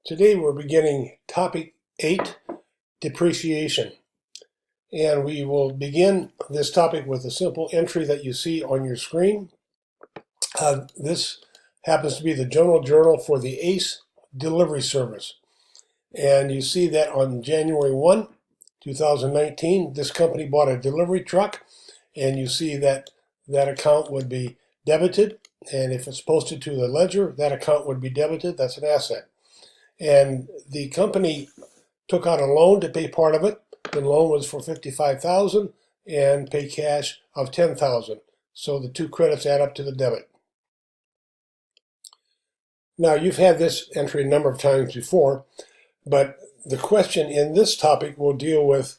Today we're beginning topic 8, depreciation. And we will begin this topic with a simple entry that you see on your screen. This happens to be the general journal for the ACE delivery service. And you see that on January 1, 2019, this company bought a delivery truck, and you see that that account would be debited. And if it's posted to the ledger, that account would be debited. That's an asset. And the company took out a loan to pay part of it. The loan was for $55,000 and pay cash of $10,000. So the two credits add up to the debit. Now, you've had this entry a number of times before, but the question in this topic will deal with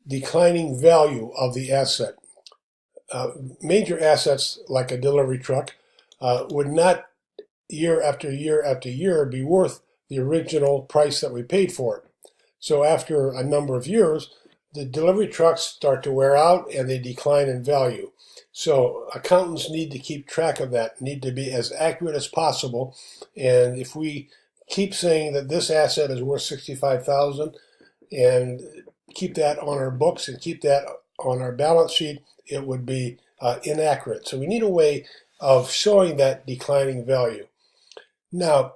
declining value of the asset. Major assets like a delivery truck would not year after year after year be worth the original price that we paid for it. So after a number of years, the delivery trucks start to wear out and they decline in value. So accountants need to keep track of that, need to be as accurate as possible. And if we keep saying that this asset is worth $65,000 and keep that on our books and keep that on our balance sheet, it would be inaccurate. So we need a way of showing that declining value. Now,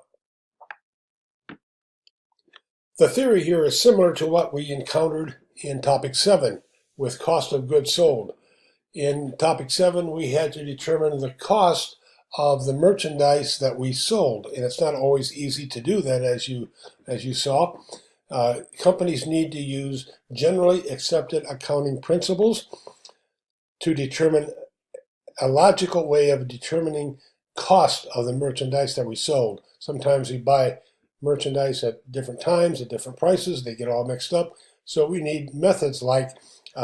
the theory here is similar to what we encountered in topic 7 with cost of goods sold. In topic 7, we had to determine the cost of the merchandise that we sold, and it's not always easy to do that, as you saw. Companies need to use generally accepted accounting principles to determine a logical way of determining cost of the merchandise that we sold. Sometimes we buy merchandise at different times, at different prices, they get all mixed up. So we need methods like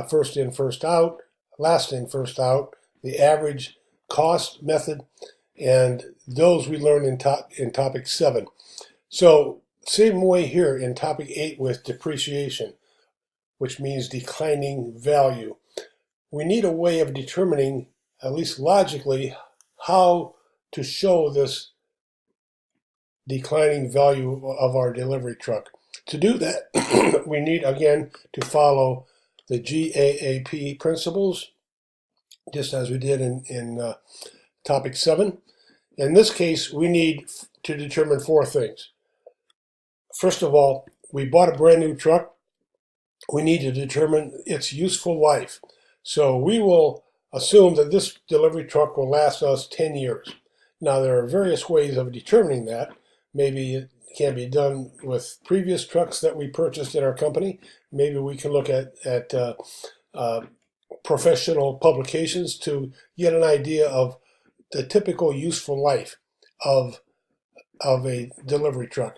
first in, first out, last in, first out, the average cost method, and those we learned in topic 7. So same way here in topic 8 with depreciation, which means declining value. We need a way of determining, at least logically, how to show this declining value of our delivery truck. To do that, we need, again, to follow the GAAP principles, just as we did in topic 7. In this case, we need to determine 4 things. First of all, we bought a brand new truck. We need to determine its useful life. So we will assume that this delivery truck will last us 10 years. Now, there are various ways of determining that. Maybe it can be done with previous trucks that we purchased in our company. Maybe we can look at professional publications to get an idea of the typical useful life of a delivery truck.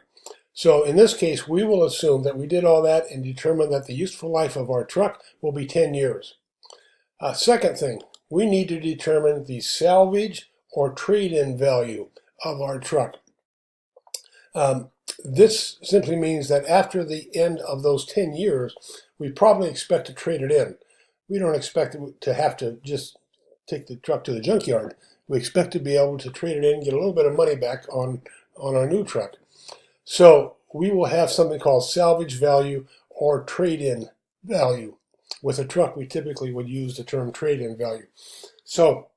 So in this case, we will assume that we did all that and determine that the useful life of our truck will be 10 years. Second thing, we need to determine the salvage or trade-in value of our truck. This simply means that after the end of those 10 years, we probably expect to trade it in. We don't expect to have to just take the truck to the junkyard. We expect to be able to trade it in, get a little bit of money back on our new truck. So we will have something called salvage value or trade-in value. With a truck, we typically would use the term trade-in value. So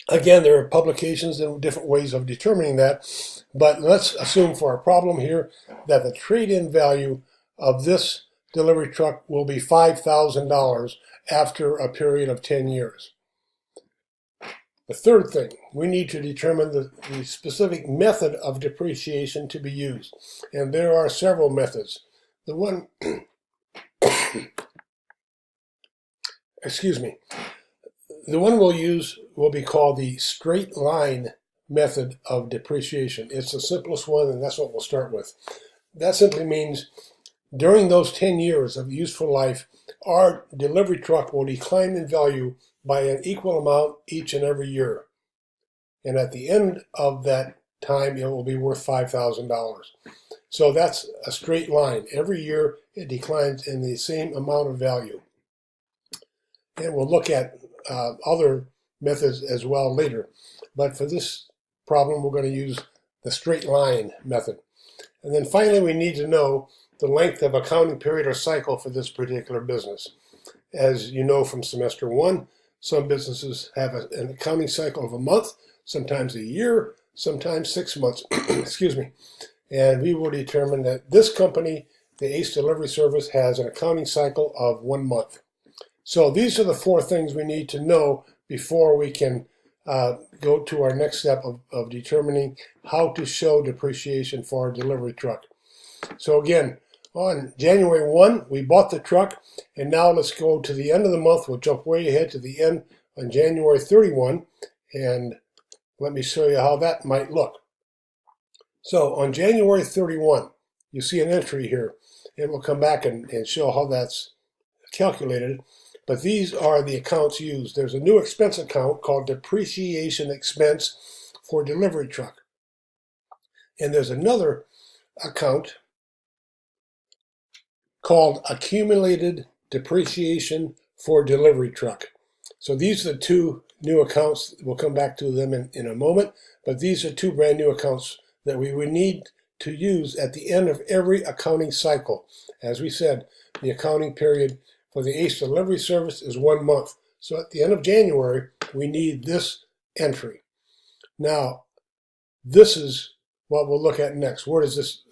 again, there are publications and different ways of determining that, but let's assume for our problem here that the trade-in value of this delivery truck will be $5,000 after a period of 10 years. The third thing, we need to determine the specific method of depreciation to be used, and there are several methods. The one, the one we'll use will be called the straight line method of depreciation. It's the simplest one, and that's what we'll start with. That simply means during those 10 years of useful life, our delivery truck will decline in value by an equal amount each and every year. And at the end of that time, it will be worth $5,000. So that's a straight line. Every year, it declines in the same amount of value. And we'll look at other methods as well later. But for this problem, we're going to use the straight line method. And then finally, we need to know the length of accounting period or cycle for this particular business. As you know from semester 1, some businesses have an accounting cycle of a month, sometimes a year, sometimes 6 months. Excuse me. And we will determine that this company, the ACE Delivery Service, has an accounting cycle of 1 month. So these are the 4 things we need to know before we can go to our next step of determining how to show depreciation for our delivery truck. So again, on January 1, we bought the truck, and now let's go to the end of the month. We'll jump way ahead to the end on January 31, and let me show you how that might look. So on January 31, you see an entry here, and we'll come back and show how that's calculated. But these are the accounts used. There's a new expense account called Depreciation Expense for Delivery Truck. And there's another account called Accumulated Depreciation for Delivery Truck. So these are the 2 new accounts. We'll come back to them in a moment. But these are 2 brand new accounts that we would need to use at the end of every accounting cycle. As we said, the accounting period for the ACE Delivery Service is 1 month. So at the end of January, we need this entry. Now, this is what we'll look at next. Where does this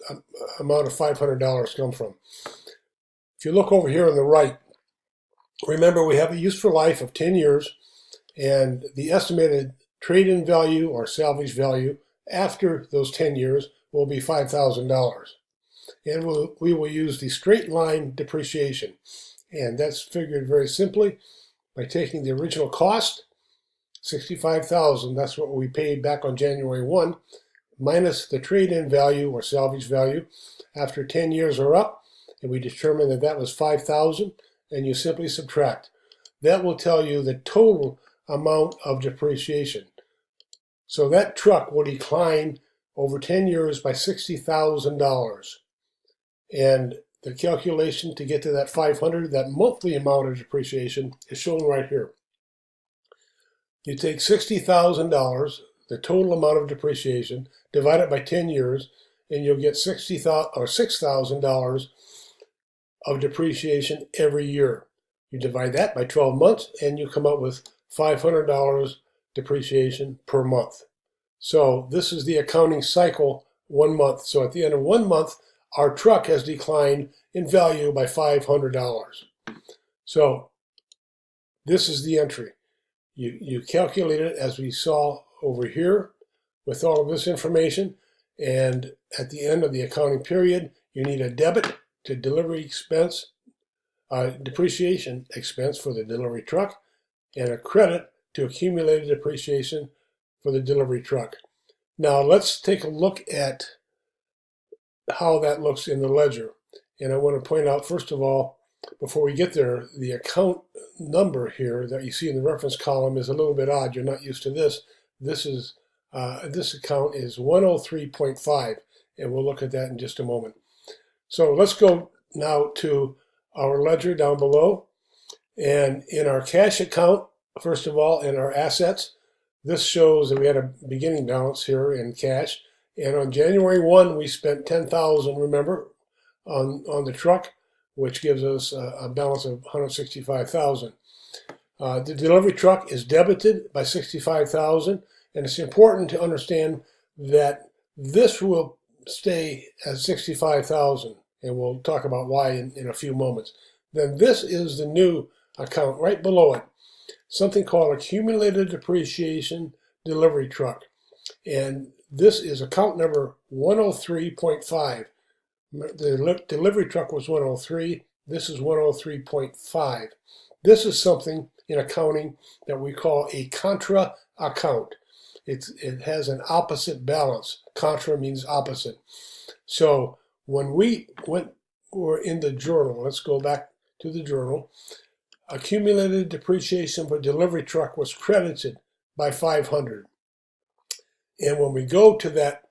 amount of $500 come from? If you look over here on the right, remember we have a useful life of 10 years, and the estimated trade-in value or salvage value after those 10 years will be $5,000. And we will use the straight line depreciation. And that's figured very simply by taking the original cost, $65,000, that's what we paid back on January 1, minus the trade-in value or salvage value after 10 years are up, and we determine that that was $5,000, and you simply subtract. That will tell you the total amount of depreciation. So that truck will decline over 10 years by $60,000. And the calculation to get to that $500, that monthly amount of depreciation, is shown right here. You take $60,000, the total amount of depreciation, divide it by 10 years, and you'll get $6,000 of depreciation every year. You divide that by 12 months, and you come up with $500 depreciation per month. So this is the accounting cycle, 1 month. So at the end of 1 month, our truck has declined in value by $500. So this is the entry. You calculate it as we saw over here with all of this information, and at the end of the accounting period, you need a debit to delivery expense, depreciation expense for the delivery truck, and a credit to accumulated depreciation for the delivery truck. Now let's take a look at how that looks in the ledger. And I want to point out, first of all, before we get there, the account number here that you see in the reference column is a little bit odd. You're not used to this. This account is 103.5, and we'll look at that in just a moment. So let's go now to our ledger down below. And in our cash account, first of all, in our assets, this shows that we had a beginning balance here in cash. And on January 1, we spent $10,000, remember, on the truck, which gives us a balance of $165,000. The delivery truck is debited by $65,000, and it's important to understand that this will stay at $65,000, and we'll talk about why in a few moments. Then this is the new account right below it, something called Accumulated Depreciation Delivery Truck. And this is account number 103.5. The delivery truck was 103. This is 103.5. This is something in accounting that we call a contra account. It has an opposite balance. Contra means opposite. So when we were in the journal, let's go back to the journal, accumulated depreciation for delivery truck was credited by $500. And when we go to that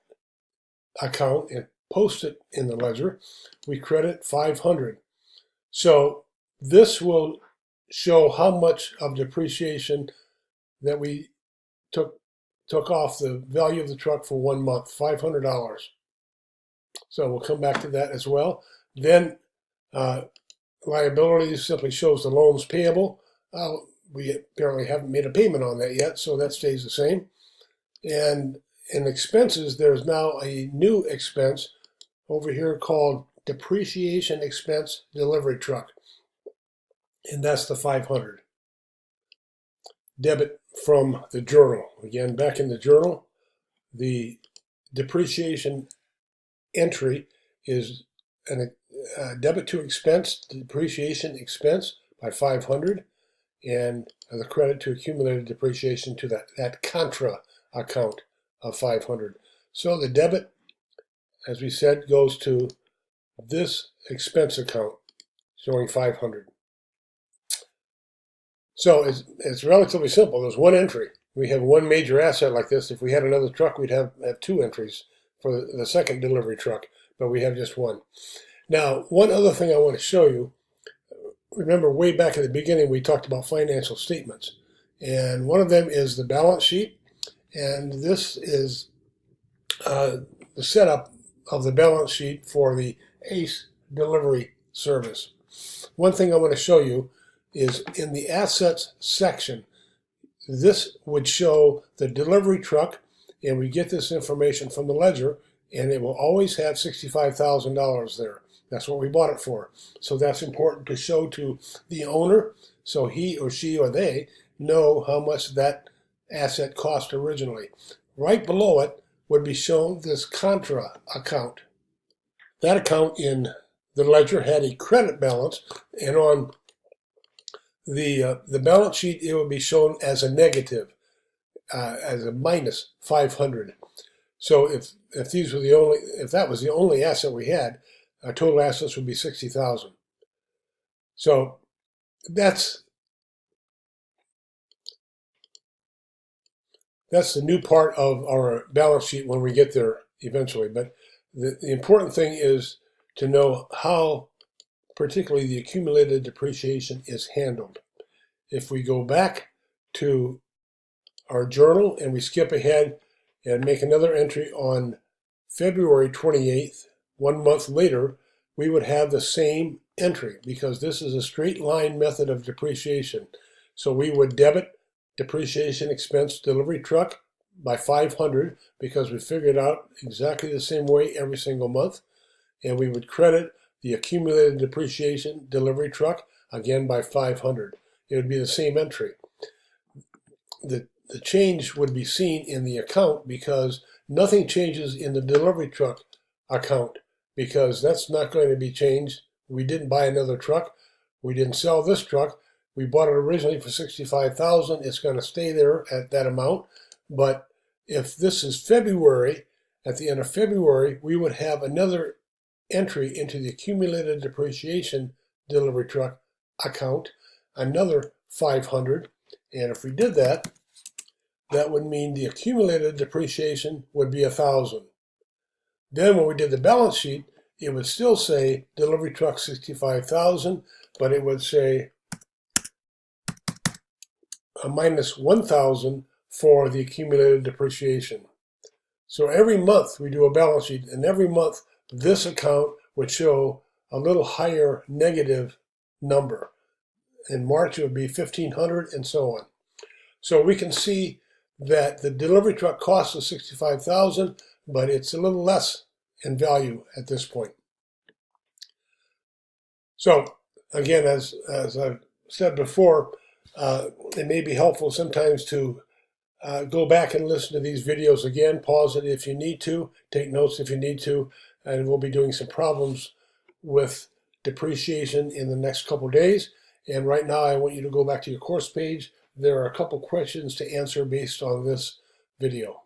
account and post it in the ledger, we credit $500. So this will show how much of depreciation that we took off the value of the truck for 1 month, $500. So we'll come back to that as well. Then liabilities simply shows the loans payable. We apparently haven't made a payment on that yet, so that stays the same. And in expenses, there's now a new expense over here called depreciation expense delivery truck. And that's the 500. Debit from the journal. Again, back in the journal, the depreciation entry is a debit to expense, depreciation expense by 500, and the credit to accumulated depreciation to that contra account of 500. So the debit, as we said, goes to this expense account showing 500. So it's relatively simple. There's one entry. We have one major asset like this. If we had another truck, we'd have two entries for the second delivery truck, but we have just one. Now, one other thing I want to show you, remember way back at the beginning we talked about financial statements, and one of them is the balance sheet, and this is the setup of the balance sheet for the ACE delivery service. One thing I want to show you is in the assets section. This would show the delivery truck, and we get this information from the ledger, and it will always have $65,000 there. That's what we bought it for. So that's important to show to the owner so he or she or they know how much that asset cost originally. Right below it would be shown this contra account. That account in the ledger had a credit balance, and on the balance sheet it would be shown as a negative, as a minus 500. So if that was the only asset we had, our total assets would be 60,000. So that's the new part of our balance sheet when we get there eventually. But the important thing is to know how particularly the accumulated depreciation is handled. If we go back to our journal and we skip ahead and make another entry on February 28th, 1 month later, we would have the same entry because this is a straight line method of depreciation. So we would debit depreciation expense delivery truck by 500 because we figured out exactly the same way every single month, and we would credit the accumulated depreciation delivery truck again by 500. It would be the same entry. The change would be seen in the account because nothing changes in the delivery truck account because that's not going to be changed. We didn't buy another truck. We didn't sell this truck. We bought it originally for $65,000. It's going to stay there at that amount. But if this is February, at the end of February, we would have another entry into the accumulated depreciation delivery truck account, another 500. And if we did that, that would mean the accumulated depreciation would be 1,000. Then when we did the balance sheet, it would still say delivery truck 65,000, but it would say a minus 1,000 for the accumulated depreciation. So every month we do a balance sheet, and every month this account would show a little higher negative number. In March it would be 1,500 and so on. So we can see that the delivery truck costs us $65,000, but it's a little less in value at this point. So again, as I've said before, it may be helpful sometimes to go back and listen to these videos again, pause it if you need to, take notes if you need to, and we'll be doing some problems with depreciation in the next couple days. And right now I want you to go back to your course page. There are a couple questions to answer based on this video.